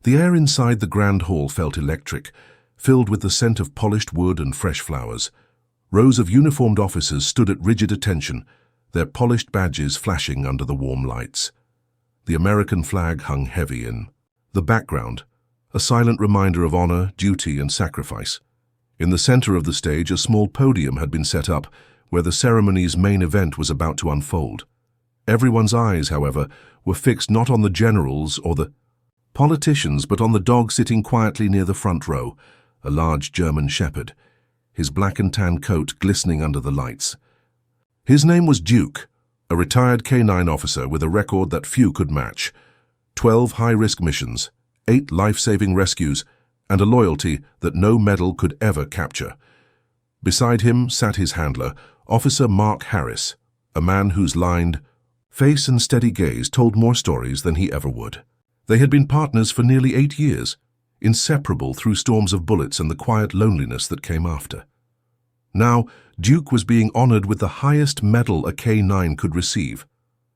The air inside the grand hall felt electric, filled with the scent of polished wood and fresh flowers. Rows of uniformed officers stood at rigid attention, their polished badges flashing under the warm lights. The American flag hung heavy in the background, a silent reminder of honor, duty, and sacrifice. In the center of the stage, a small podium had been set up, where the ceremony's main event was about to unfold. Everyone's eyes, however, were fixed not on the generals or the politicians, but on the dog sitting quietly near the front row, a large German shepherd, his black and tan coat glistening under the lights. His name was Duke, a retired K9 officer with a record that few could match. 12 high-risk missions, 8 life-saving rescues, and a loyalty that no medal could ever capture. Beside him sat his handler, Officer Mark Harris, a man whose lined face and steady gaze told more stories than he ever would. They had been partners for nearly 8 years, inseparable through storms of bullets and the quiet loneliness that came after. Now, Duke was being honored with the highest medal a K9 could receive,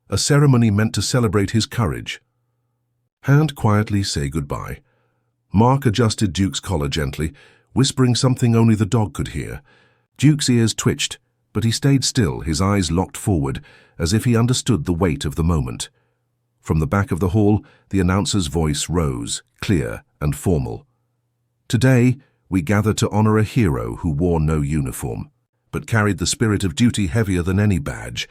a ceremony meant to celebrate his courage. "Hand quietly say goodbye." Mark adjusted Duke's collar gently, whispering something only the dog could hear. Duke's ears twitched, but he stayed still, his eyes locked forward, as if he understood the weight of the moment. From the back of the hall, the announcer's voice rose, clear and formal. "Today, we gather to honor a hero who wore no uniform, but carried the spirit of duty heavier than any badge.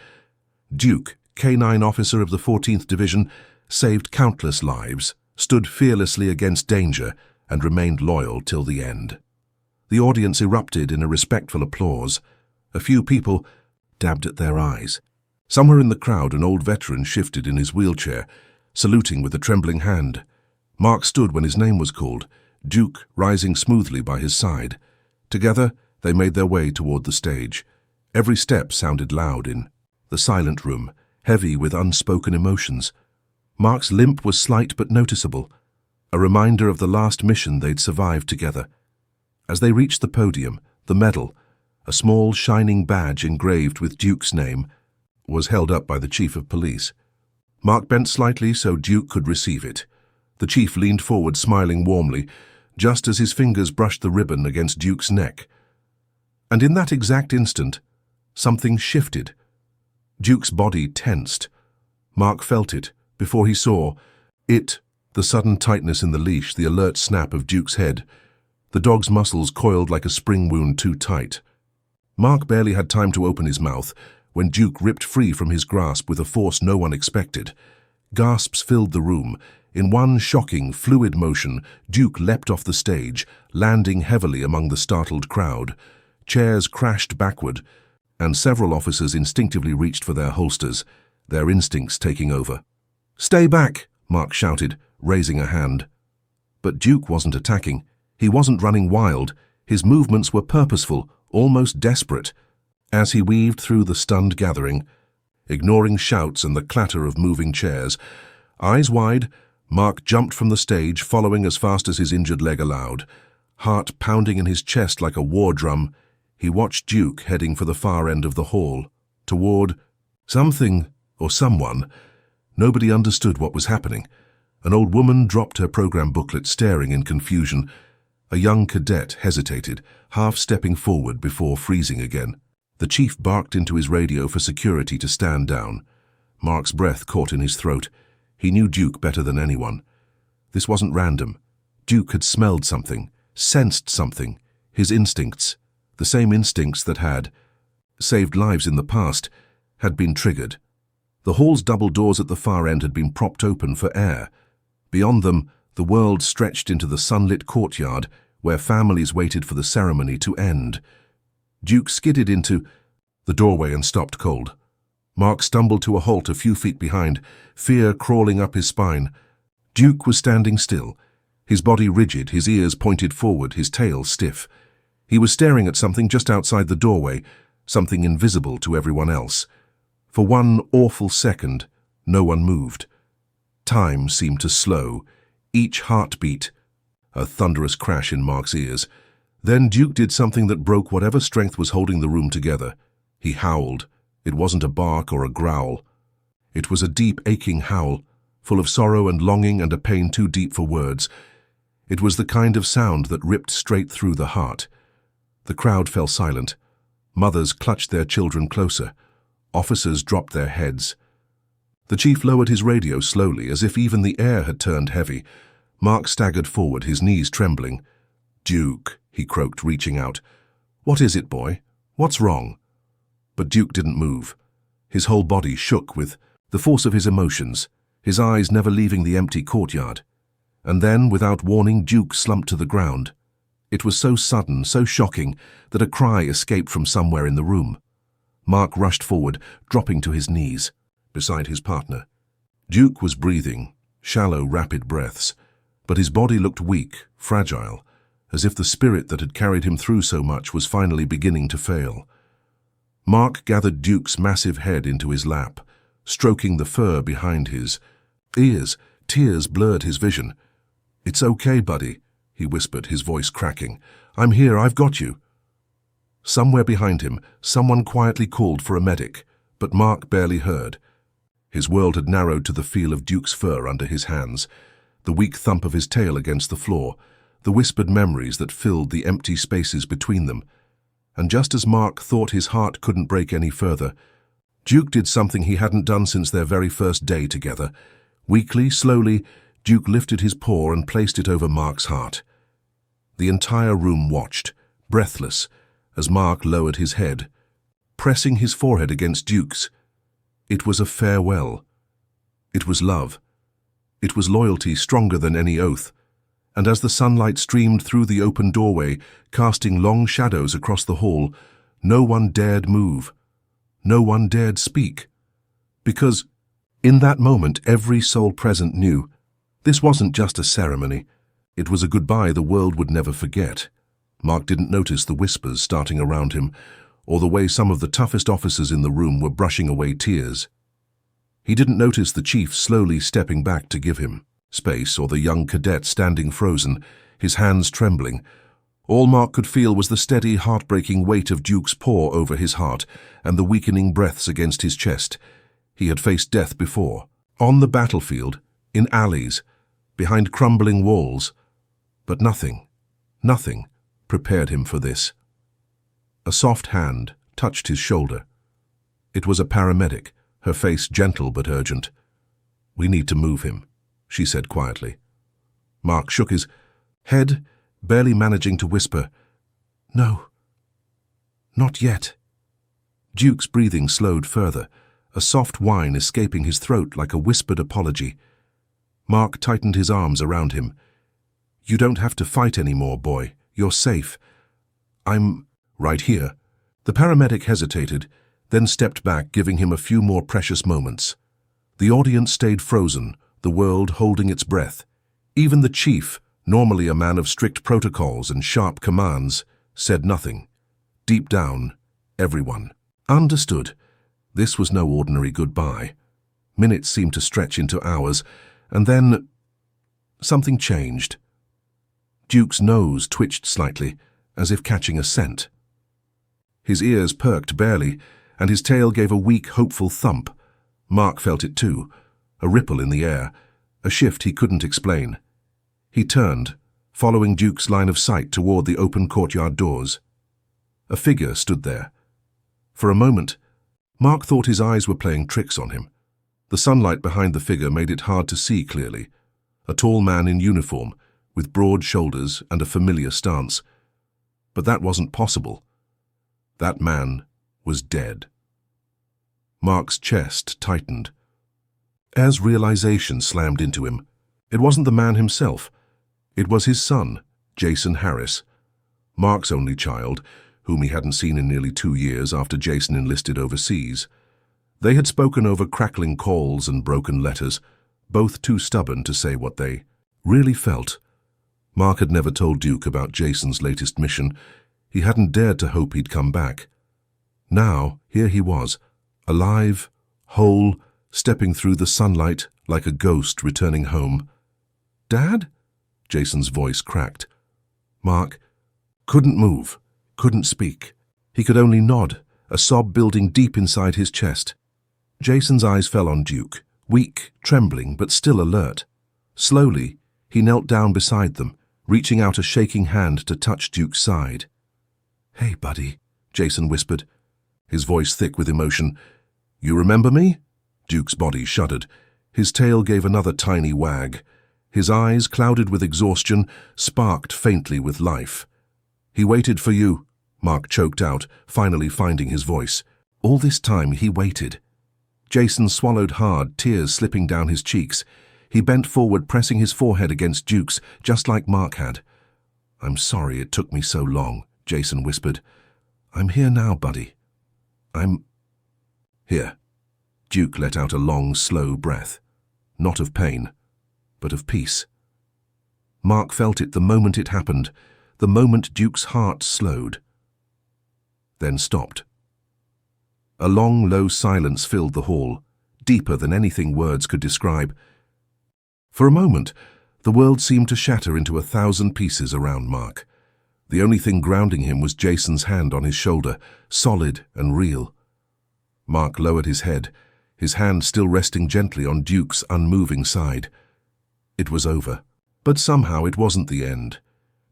Duke, K9 officer of the 14th Division, saved countless lives, stood fearlessly against danger, and remained loyal till the end." The audience erupted in a respectful applause. A few people dabbed at their eyes. Somewhere in the crowd, an old veteran shifted in his wheelchair, saluting with a trembling hand. Mark stood when his name was called, Duke rising smoothly by his side. Together, they made their way toward the stage. Every step sounded loud in the silent room, heavy with unspoken emotions. Mark's limp was slight but noticeable, a reminder of the last mission they'd survived together. As they reached the podium, the medal, a small shining badge engraved with Duke's name, was held up by the chief of police. Mark bent slightly so Duke could receive it. The chief leaned forward, smiling warmly, just as his fingers brushed the ribbon against Duke's neck. And in that exact instant, something shifted. Duke's body tensed. Mark felt it, before he saw it, the sudden tightness in the leash, the alert snap of Duke's head. The dog's muscles coiled like a spring wound too tight. Mark barely had time to open his mouth when Duke ripped free from his grasp with a force no one expected. Gasps filled the room. In one shocking, fluid motion, Duke leapt off the stage, landing heavily among the startled crowd. Chairs crashed backward, and several officers instinctively reached for their holsters, their instincts taking over. "Stay back!" Mark shouted, raising a hand. But Duke wasn't attacking. He wasn't running wild. His movements were purposeful, almost desperate. As he weaved through the stunned gathering, ignoring shouts and the clatter of moving chairs, eyes wide, Mark jumped from the stage, following as fast as his injured leg allowed. Heart pounding in his chest like a war drum, he watched Duke heading for the far end of the hall, toward something or someone. Nobody understood what was happening. An old woman dropped her program booklet, staring in confusion. A young cadet hesitated, half-stepping forward before freezing again. The chief barked into his radio for security to stand down. Mark's breath caught in his throat. He knew Duke better than anyone. This wasn't random. Duke had smelled something, sensed something. His instincts, the same instincts that had saved lives in the past, had been triggered. The hall's double doors at the far end had been propped open for air. Beyond them, the world stretched into the sunlit courtyard where families waited for the ceremony to end. Duke skidded into the doorway and stopped cold. Mark stumbled to a halt a few feet behind, fear crawling up his spine. Duke was standing still, his body rigid, his ears pointed forward, his tail stiff. He was staring at something just outside the doorway, something invisible to everyone else. For one awful second, no one moved. Time seemed to slow, each heartbeat, a thunderous crash in Mark's ears. Then Duke did something that broke whatever strength was holding the room together. He howled. It wasn't a bark or a growl. It was a deep, aching howl, full of sorrow and longing and a pain too deep for words. It was the kind of sound that ripped straight through the heart. The crowd fell silent. Mothers clutched their children closer. Officers dropped their heads. The chief lowered his radio slowly, as if even the air had turned heavy. Mark staggered forward, his knees trembling. "Duke," he croaked, reaching out. "What is it, boy? What's wrong?" But Duke didn't move. His whole body shook with the force of his emotions, his eyes never leaving the empty courtyard. And then, without warning, Duke slumped to the ground. It was so sudden, so shocking, that a cry escaped from somewhere in the room. Mark rushed forward, dropping to his knees beside his partner. Duke was breathing, shallow, rapid breaths, but his body looked weak, fragile, as if the spirit that had carried him through so much was finally beginning to fail. Mark gathered Duke's massive head into his lap, stroking the fur behind his ears. Tears blurred his vision. "It's okay, buddy," he whispered, his voice cracking. "I'm here, I've got you." Somewhere behind him, someone quietly called for a medic, but Mark barely heard. His world had narrowed to the feel of Duke's fur under his hands, the weak thump of his tail against the floor, the whispered memories that filled the empty spaces between them. And just as Mark thought his heart couldn't break any further, Duke did something he hadn't done since their very first day together. Weakly, slowly, Duke lifted his paw and placed it over Mark's heart. The entire room watched, breathless, as Mark lowered his head, pressing his forehead against Duke's. It was a farewell. It was love. It was loyalty stronger than any oath. And as the sunlight streamed through the open doorway, casting long shadows across the hall, no one dared move. No one dared speak. Because, in that moment, every soul present knew this wasn't just a ceremony. It was a goodbye the world would never forget. Mark didn't notice the whispers starting around him, or the way some of the toughest officers in the room were brushing away tears. He didn't notice the chief slowly stepping back to give him space, or the young cadet standing frozen, his hands trembling. All Mark could feel was the steady, heartbreaking weight of Duke's paw over his heart and the weakening breaths against his chest. He had faced death before, on the battlefield, in alleys, behind crumbling walls, but nothing prepared him for this. A soft hand touched his shoulder. It was a paramedic, her face gentle but urgent. "We need to move him," she said quietly. Mark shook his head, barely managing to whisper, "No, not yet." Duke's breathing slowed further, a soft whine escaping his throat like a whispered apology. Mark tightened his arms around him. "You don't have to fight anymore, boy. You're safe. I'm right here." The paramedic hesitated, then stepped back, giving him a few more precious moments. The audience stayed frozen, the world holding its breath. Even the chief, normally a man of strict protocols and sharp commands, said nothing. Deep down, everyone understood. This was no ordinary goodbye. Minutes seemed to stretch into hours, and then something changed. Duke's nose twitched slightly, as if catching a scent. His ears perked barely, and his tail gave a weak, hopeful thump. Mark felt it too, a ripple in the air, a shift he couldn't explain. He turned, following Duke's line of sight toward the open courtyard doors. A figure stood there. For a moment, Mark thought his eyes were playing tricks on him. The sunlight behind the figure made it hard to see clearly. A tall man in uniform, with broad shoulders and a familiar stance. But that wasn't possible. That man was dead. Mark's chest tightened. As realization slammed into him, it wasn't the man himself. It was his son, Jason Harris, Mark's only child, whom he hadn't seen in nearly 2 years after Jason enlisted overseas. They had spoken over crackling calls and broken letters, both too stubborn to say what they really felt. Mark had never told Duke about Jason's latest mission. He hadn't dared to hope he'd come back. Now, here he was, alive, whole, stepping through the sunlight like a ghost returning home. "Dad?" Jason's voice cracked. Mark couldn't move, couldn't speak. He could only nod, a sob building deep inside his chest. Jason's eyes fell on Duke, weak, trembling, but still alert. Slowly, he knelt down beside them, reaching out a shaking hand to touch Duke's side. "Hey, buddy," Jason whispered, his voice thick with emotion. "You remember me?" Duke's body shuddered. His tail gave another tiny wag. His eyes, clouded with exhaustion, sparked faintly with life. "He waited for you," Mark choked out, finally finding his voice. All this time he waited. Jason swallowed hard, tears slipping down his cheeks. He bent forward, pressing his forehead against Duke's, just like Mark had. "I'm sorry it took me so long," Jason whispered. "I'm here now, buddy. I'm here." Duke let out a long, slow breath. Not of pain, but of peace. Mark felt it the moment it happened, the moment Duke's heart slowed, then stopped. A long, low silence filled the hall, deeper than anything words could describe. For a moment, the world seemed to shatter into 1,000 pieces around Mark. The only thing grounding him was Jason's hand on his shoulder, solid and real. Mark lowered his head, his hand still resting gently on Duke's unmoving side. It was over. But somehow it wasn't the end.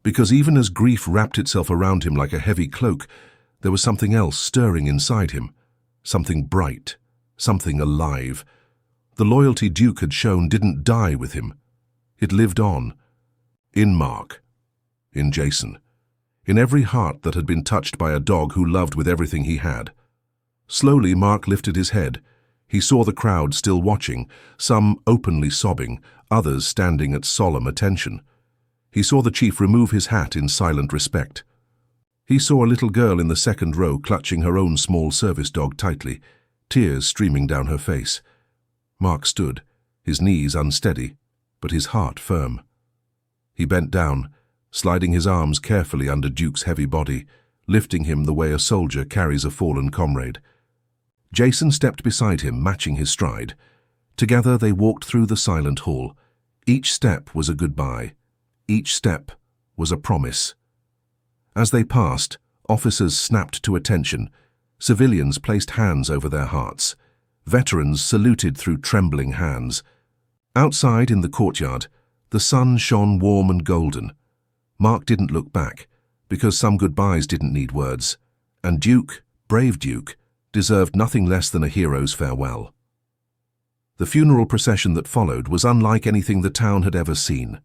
Because even as grief wrapped itself around him like a heavy cloak, there was something else stirring inside him. Something bright, something alive. The loyalty Duke had shown didn't die with him. It lived on. In Mark. In Jason. In every heart that had been touched by a dog who loved with everything he had. Slowly, Mark lifted his head. He saw the crowd still watching, some openly sobbing, others standing at solemn attention. He saw the chief remove his hat in silent respect. He saw a little girl in the second row clutching her own small service dog tightly, tears streaming down her face. Mark stood, his knees unsteady, but his heart firm. He bent down, sliding his arms carefully under Duke's heavy body, lifting him the way a soldier carries a fallen comrade. Jason stepped beside him, matching his stride. Together they walked through the silent hall. Each step was a goodbye. Each step was a promise. As they passed, officers snapped to attention. Civilians placed hands over their hearts. Veterans saluted through trembling hands. Outside in the courtyard, the sun shone warm and golden. Mark didn't look back, because some goodbyes didn't need words. And Duke, brave Duke, deserved nothing less than a hero's farewell. The funeral procession that followed was unlike anything the town had ever seen.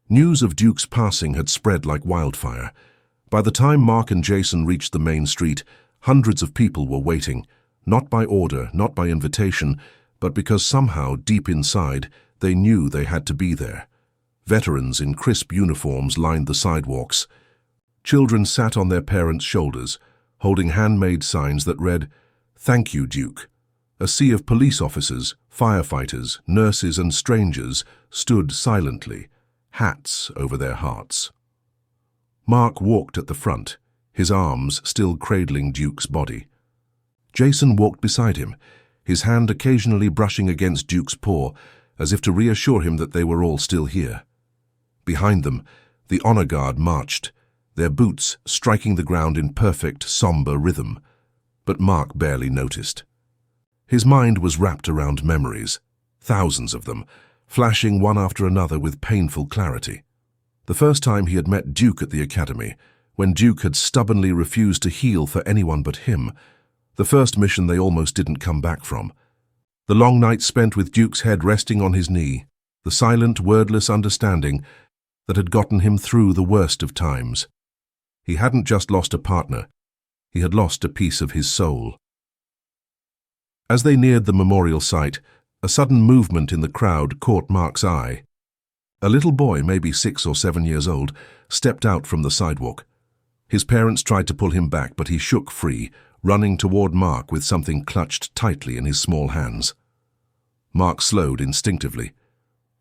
News of Duke's passing had spread like wildfire. By the time Mark and Jason reached the main street, hundreds of people were waiting, not by order, not by invitation, but because somehow, deep inside, they knew they had to be there. Veterans in crisp uniforms lined the sidewalks. Children sat on their parents' shoulders, holding handmade signs that read, "Thank you, Duke." A sea of police officers, firefighters, nurses and strangers stood silently, hats over their hearts. Mark walked at the front, his arms still cradling Duke's body. Jason walked beside him, his hand occasionally brushing against Duke's paw, as if to reassure him that they were all still here. Behind them, the honor guard marched, their boots striking the ground in perfect, somber rhythm. But Mark barely noticed. His mind was wrapped around memories, thousands of them, flashing one after another with painful clarity. The first time he had met Duke at the academy, when Duke had stubbornly refused to heal for anyone but him, the first mission they almost didn't come back from. The long night spent with Duke's head resting on his knee, the silent, wordless understanding that had gotten him through the worst of times. He hadn't just lost a partner, he had lost a piece of his soul. As they neared the memorial site, a sudden movement in the crowd caught Mark's eye. A little boy, maybe 6 or 7 years old, stepped out from the sidewalk. His parents tried to pull him back, but he shook free, running toward Mark with something clutched tightly in his small hands. Mark slowed instinctively.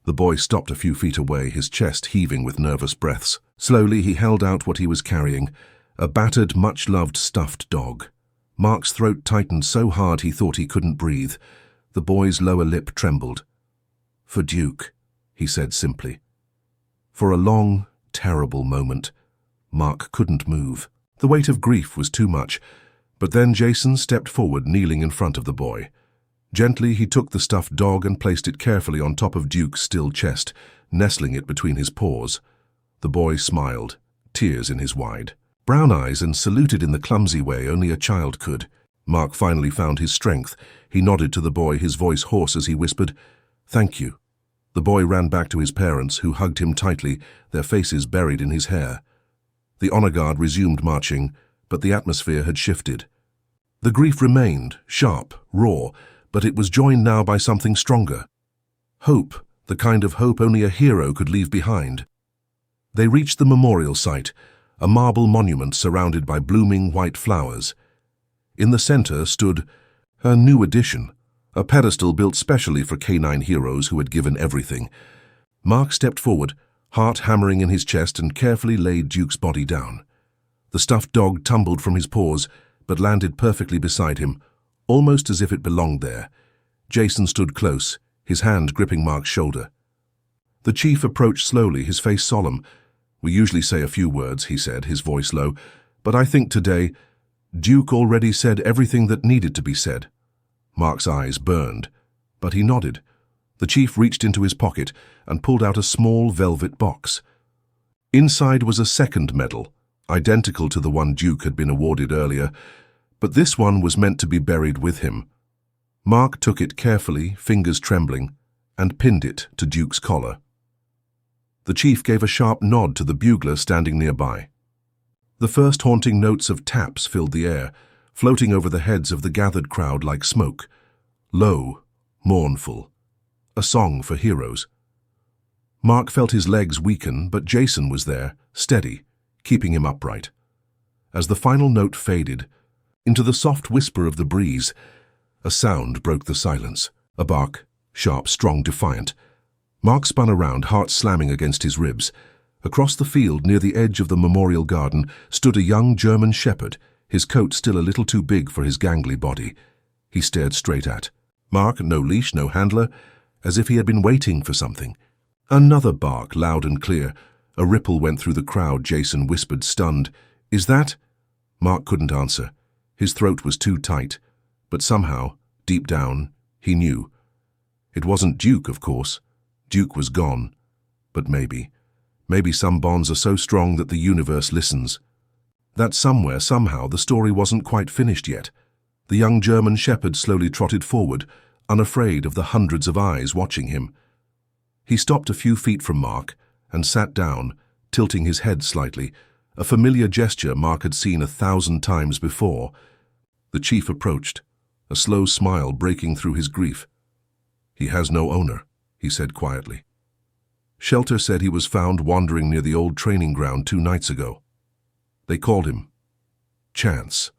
The boy stopped a few feet away, his chest heaving with nervous breaths. Slowly he held out what he was carrying, a battered, much-loved stuffed dog. Mark's throat tightened so hard he thought he couldn't breathe. The boy's lower lip trembled. "For Duke," he said simply. For a long, terrible moment, Mark couldn't move. The weight of grief was too much, but then Jason stepped forward, kneeling in front of the boy. Gently, he took the stuffed dog and placed it carefully on top of Duke's still chest, nestling it between his paws. The boy smiled, tears in his wide brown eyes, and saluted in the clumsy way only a child could. Mark finally found his strength. He nodded to the boy, his voice hoarse as he whispered, "Thank you." The boy ran back to his parents, who hugged him tightly, their faces buried in his hair. The honor guard resumed marching, but the atmosphere had shifted. The grief remained, sharp, raw, but it was joined now by something stronger. Hope, the kind of hope only a hero could leave behind. They reached the memorial site, a marble monument surrounded by blooming white flowers. In the center stood a new addition, a pedestal built specially for canine heroes who had given everything. Mark stepped forward, heart hammering in his chest, and carefully laid Duke's body down. The stuffed dog tumbled from his paws, but landed perfectly beside him, almost as if it belonged there. Jason stood close, his hand gripping Mark's shoulder. The chief approached slowly, his face solemn. "We usually say a few words," he said, his voice low, "but I think today Duke already said everything that needed to be said." Mark's eyes burned, but he nodded. The chief reached into his pocket and pulled out a small velvet box. Inside was a second medal, identical to the one Duke had been awarded earlier, but this one was meant to be buried with him. Mark took it carefully, fingers trembling, and pinned it to Duke's collar. The chief gave a sharp nod to the bugler standing nearby. The first haunting notes of taps filled the air, floating over the heads of the gathered crowd like smoke. Low, mournful, a song for heroes. Mark felt his legs weaken, but Jason was there, steady, keeping him upright. As the final note faded, into the soft whisper of the breeze, a sound broke the silence. A bark, sharp, strong, defiant. Mark spun around, heart slamming against his ribs. Across the field, near the edge of the memorial garden, stood a young German shepherd, his coat still a little too big for his gangly body. He stared straight at Mark, no leash, no handler, as if he had been waiting for something. Another bark, loud and clear. A ripple went through the crowd. Jason whispered, stunned, "Is that?" Mark couldn't answer. His throat was too tight, but somehow, deep down, he knew. It wasn't Duke, of course. Duke was gone. But maybe some bonds are so strong that the universe listens. That somewhere, somehow, the story wasn't quite finished yet. The young German shepherd slowly trotted forward, unafraid of the hundreds of eyes watching him. He stopped a few feet from Mark and sat down, tilting his head slightly, a familiar gesture Mark had seen 1,000 times before. The chief approached, a slow smile breaking through his grief. "He has no owner," he said quietly. "Shelter said he was found wandering near the old training ground 2 nights ago. They called him Chance.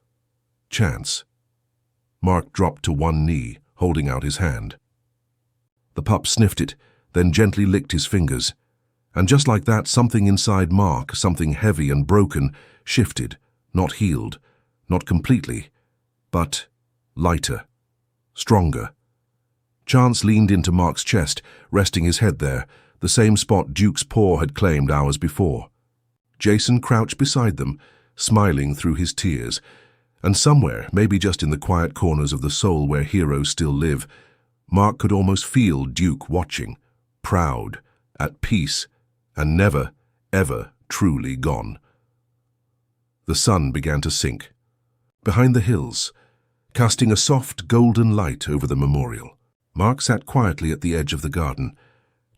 Chance." Mark dropped to one knee, holding out his hand. The pup sniffed it, then gently licked his fingers. And just like that, something inside Mark, something heavy and broken, shifted, not healed, not completely, but lighter, stronger. Chance leaned into Mark's chest, resting his head there, the same spot Duke's paw had claimed hours before. Jason crouched beside them, smiling through his tears, and somewhere, maybe just in the quiet corners of the soul where heroes still live, Mark could almost feel Duke watching, proud, at peace, and never, ever truly gone. The sun began to sink. Behind the hills, casting a soft golden light over the memorial, Mark sat quietly at the edge of the garden.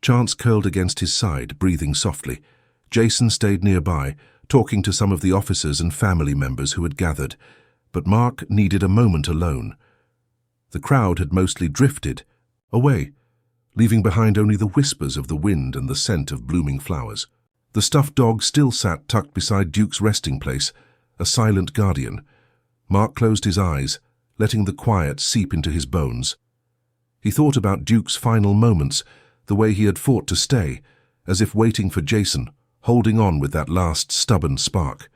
Chance curled against his side, breathing softly. Jason stayed nearby, talking to some of the officers and family members who had gathered, but Mark needed a moment alone. The crowd had mostly drifted, away, leaving behind only the whispers of the wind and the scent of blooming flowers. The stuffed dog still sat tucked beside Duke's resting place, a silent guardian. Mark closed his eyes, letting the quiet seep into his bones. He thought about Duke's final moments, the way he had fought to stay, as if waiting for Jason, holding on with that last stubborn spark.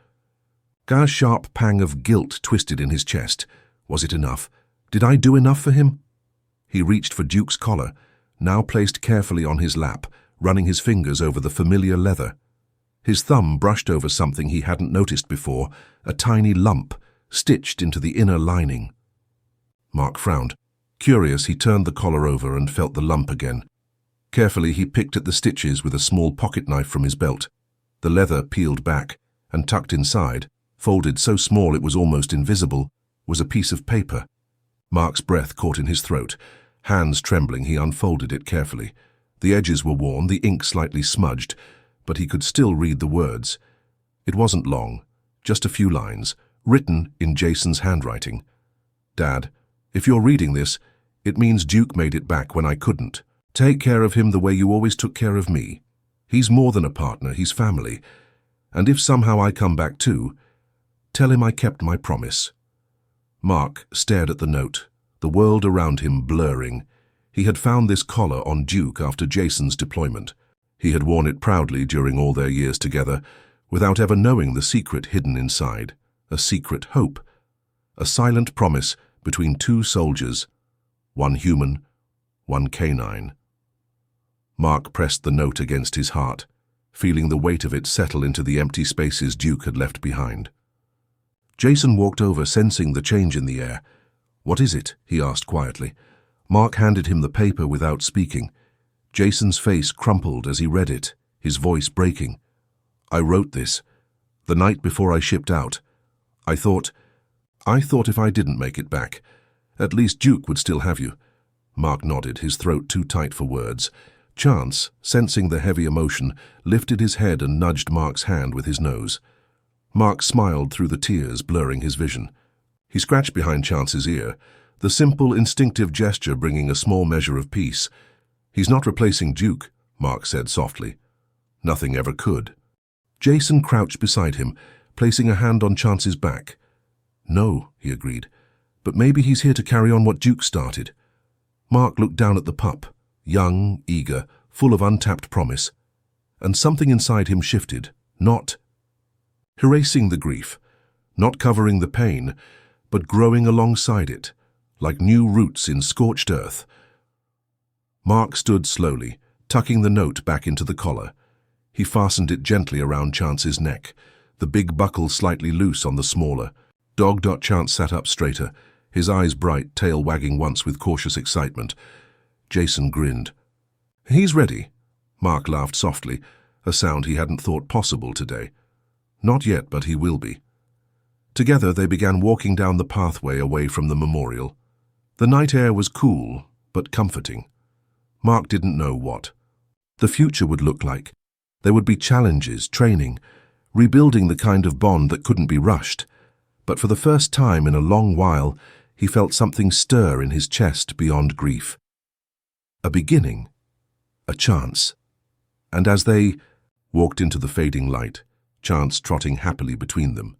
A sharp pang of guilt twisted in his chest. Was it enough? Did I do enough for him? He reached for Duke's collar, now placed carefully on his lap, running his fingers over the familiar leather. His thumb brushed over something he hadn't noticed before, a tiny lump, stitched into the inner lining. Mark frowned. Curious, he turned the collar over and felt the lump again. Carefully, he picked at the stitches with a small pocket knife from his belt. The leather peeled back, and tucked inside, folded so small it was almost invisible, was a piece of paper. Mark's breath caught in his throat. Hands trembling, he unfolded it carefully. The edges were worn, the ink slightly smudged, but he could still read the words. It wasn't long, just a few lines, written in Jason's handwriting. "Dad, if you're reading this, it means Duke made it back when I couldn't. Take care of him the way you always took care of me. He's more than a partner, he's family. And if somehow I come back too, tell him I kept my promise." Mark stared at the note, the world around him blurring. He had found this collar on Duke after Jason's deployment. He had worn it proudly during all their years together, without ever knowing the secret hidden inside, a secret hope, a silent promise between two soldiers, one human, one canine. Mark pressed the note against his heart, feeling the weight of it settle into the empty spaces Duke had left behind. Jason walked over, sensing the change in the air. "What is it?" he asked quietly. Mark handed him the paper without speaking. Jason's face crumpled as he read it, his voice breaking. "I wrote this, the night before I shipped out. I thought if I didn't make it back, at least Duke would still have you." Mark nodded, his throat too tight for words. Chance, sensing the heavy emotion, lifted his head and nudged Mark's hand with his nose. Mark smiled through the tears, blurring his vision. He scratched behind Chance's ear, the simple, instinctive gesture bringing a small measure of peace. "He's not replacing Duke," Mark said softly. "Nothing ever could." Jason crouched beside him, placing a hand on Chance's back. "No," he agreed, "but maybe he's here to carry on what Duke started." Mark looked down at the pup, young, eager, full of untapped promise, and something inside him shifted, not erasing the grief, not covering the pain, but growing alongside it, like new roots in scorched earth. Mark stood slowly, tucking the note back into the collar. He fastened it gently around Chance's neck, the big buckle slightly loose on the smaller. Chance sat up straighter, his eyes bright, tail wagging once with cautious excitement. Jason grinned. "He's ready." Mark laughed softly, a sound he hadn't thought possible today. "Not yet, but he will be." Together they began walking down the pathway away from the memorial. The night air was cool, but comforting. Mark didn't know what the future would look like. There would be challenges, training, rebuilding the kind of bond that couldn't be rushed. But for the first time in a long while, he felt something stir in his chest beyond grief. A beginning, a chance. And as they walked into the fading light, Chance trotting happily between them,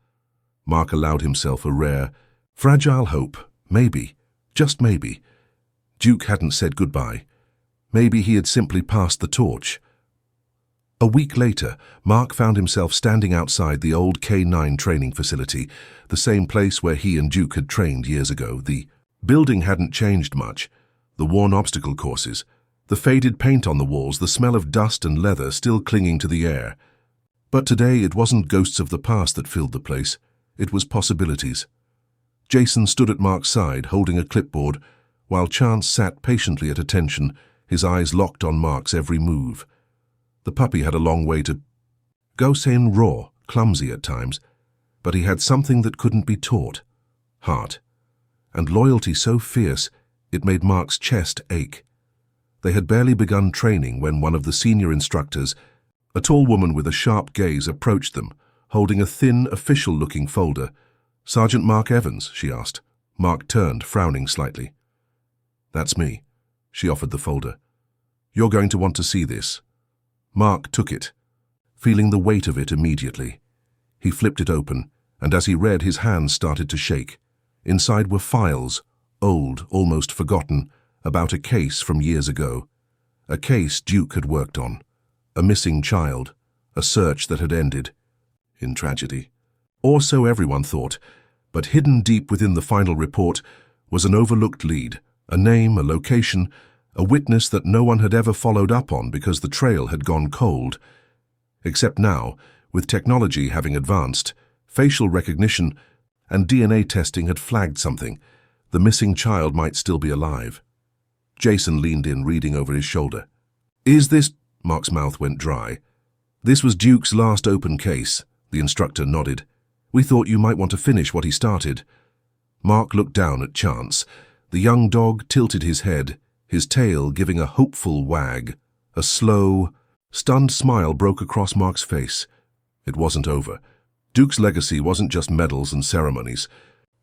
Mark allowed himself a rare, fragile hope. Maybe, just maybe, Duke hadn't said goodbye. Maybe he had simply passed the torch. A week later, Mark found himself standing outside the old K9 training facility, the same place where he and Duke had trained years ago. The building hadn't changed much. The worn obstacle courses, the faded paint on the walls, the smell of dust and leather still clinging to the air. But today it wasn't ghosts of the past that filled the place. It was possibilities. Jason stood at Mark's side, holding a clipboard, while Chance sat patiently at attention, his eyes locked on Mark's every move. The puppy had a long way to go, saying raw, clumsy at times, but he had something that couldn't be taught, heart, and loyalty so fierce it made Mark's chest ache. They had barely begun training when one of the senior instructors, a tall woman with a sharp gaze, approached them, holding a thin, official-looking folder. "Sergeant Mark Evans?" she asked. Mark turned, frowning slightly. "That's me." She offered the folder. "You're going to want to see this." Mark took it, feeling the weight of it immediately. He flipped it open, and as he read, his hands started to shake. Inside were files, old, almost forgotten, about a case from years ago. A case Duke had worked on. A missing child. A search that had ended in tragedy. Or so everyone thought, but hidden deep within the final report was an overlooked lead, a name, a location, a witness that no one had ever followed up on because the trail had gone cold. Except now, with technology having advanced, facial recognition and DNA testing had flagged something. The missing child might still be alive. Jason leaned in, reading over his shoulder. Is this... Mark's mouth went dry. This was Duke's last open case. The instructor nodded. We thought you might want to finish what he started. Mark looked down at Chance. The young dog tilted his head, his tail giving a hopeful wag. A slow, stunned smile broke across Mark's face. It wasn't over. Duke's legacy wasn't just medals and ceremonies.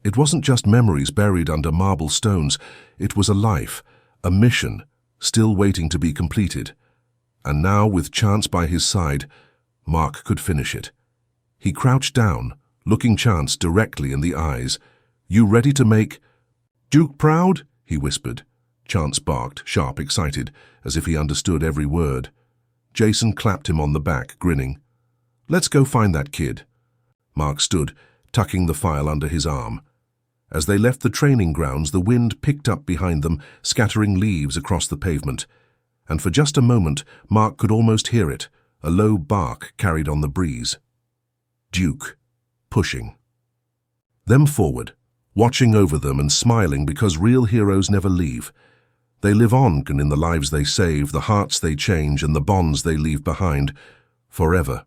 It wasn't just memories buried under marble stones. It was a life, a mission, still waiting to be completed. And now, with Chance by his side, Mark could finish it. He crouched down, looking Chance directly in the eyes. You ready to make Duke proud? He whispered. Chance barked, sharp, excited, as if he understood every word. Jason clapped him on the back, grinning. Let's go find that kid. Mark stood, tucking the file under his arm. As they left the training grounds, the wind picked up behind them, scattering leaves across the pavement. And for just a moment, Mark could almost hear it, a low bark carried on the breeze. Duke, pushing. Them forward, watching over them and smiling because real heroes never leave. They live on in the lives they save, the hearts they change, and the bonds they leave behind, forever.